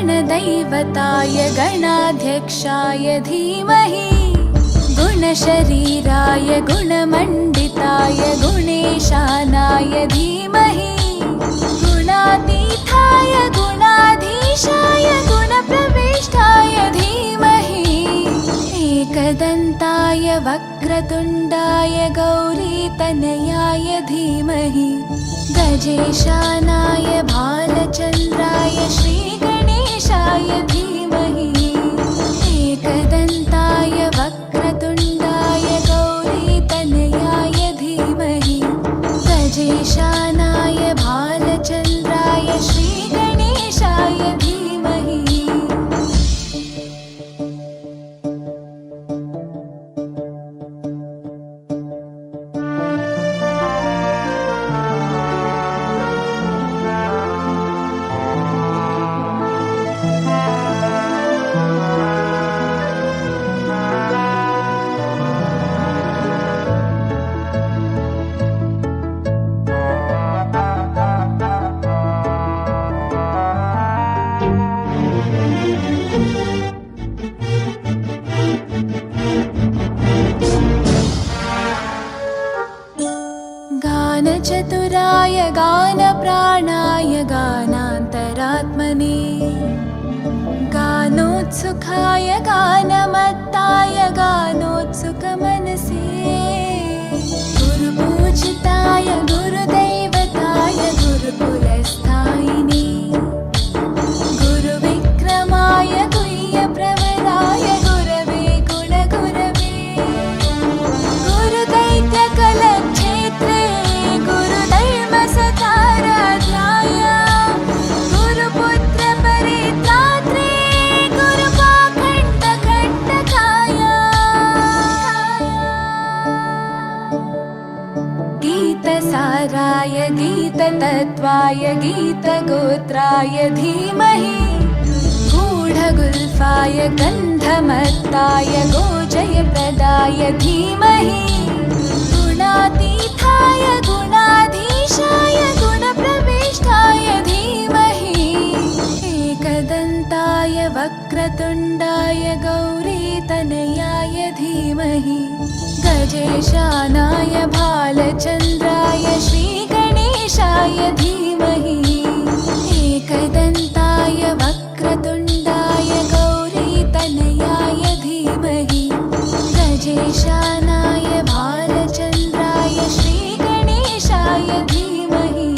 गणदैवताय गणाध्यक्षाय धीमहि गुणशरीराय गुणमण्डिताय गुणेशानाय धीमहि गुणातीताय गुणाधीशाय गुणप्रविष्टाय धीमहि एकदन्ताय वक्रतुण्डाय गौरीतनयाय धीमहि गजेशानाय भालचन्द्राय श्रीगणेशाय धीमहि एकदन्ताय वक्रतुण्डाय गौरीतनयाय धीमहि गजेशानाय भालचन्द्राय श्रीगणेशाय धीमहि। गानचतुराय गानप्राणाय गानान्तरात्मने गानोत्सुकाय गानमत्ताय गानोत्सुकमनसे गुरुपूजिताय गुरुदैवताय गुरुकुलस्थायिने गुरुविक्रमाय गुह्यप्रवराय गुरवे गुणगुरवे गुरुदैत्यकलक्षेत्रे गुरुधर्मसताराध्याय गुरुपुत्रपरित्रात्रे गुरुपाखण्डखण्डकाय गीतसाराय गीततत्त्वाय गीतगोत्राय धीमहि गूढगुल्फाय गन्धमत्ताय गोजयप्रदाय धीमहि गुणातीताय गुणाधीशाय गुणप्रविष्टाय धीमहि एकदन्ताय वक्रतुण्डाय गौरीतनयाय धीमहि गजेशानाय भालचन्द्राय श्रीगणेशाय धीमहि एकदन्ताय वक्रतुण्डाय गौरीतनयाय धीमहि गजेशानाय भालचन्द्राय श्रीगणेशाय धीमहि।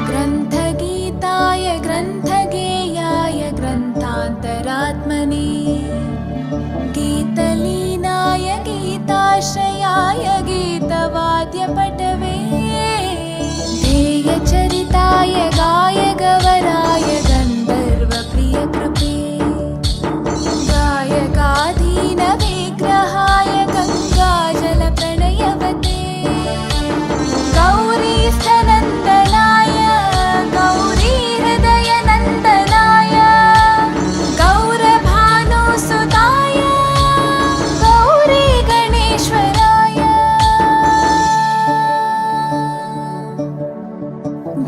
ग्रन्थगीताय ग्रन्थगेयाय ग्रन्थान्तरात्मने गीतलीनाय गीताश्रयाय गीतवाद्यपटवे ध्येयचरिताय गायगवराय गन्धर्वप्रियकृपे गायकाधीनविग्रहाय गङ्गाजलप्रणयवते गौरीस्थनन्दनाय गौरीहृदयनन्दनाय गौरभानुसुताय गौरीगणेश्वराय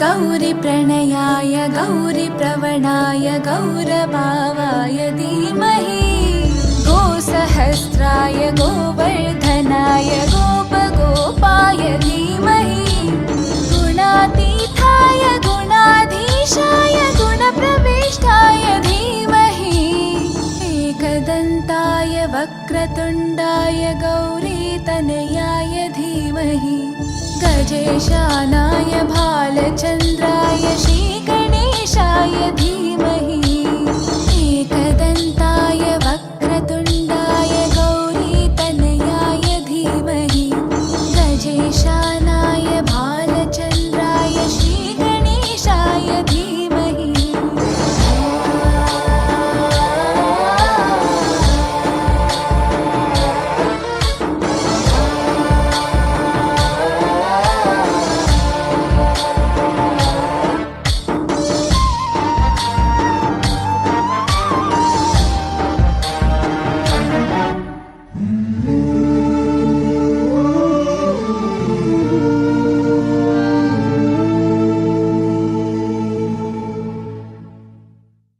गौरीप्रणयाय गौरीप्रवणाय गौरभावाय धीमहि गोसहस्राय गोवर्धनाय गोपगोपाय धीमहि गुणातीताय गुणाधीशाय गुणप्रविष्टाय धीमहि एकदन्ताय वक्रतुण्डाय गौरीतनयाय धीमहि गजेशानाय भालचन्द्राय श्रीगणेशाय धीमहि अनन्ताय वक्रतुण्डाय गौरीतनयाय धीमहि गजेशानाय भाल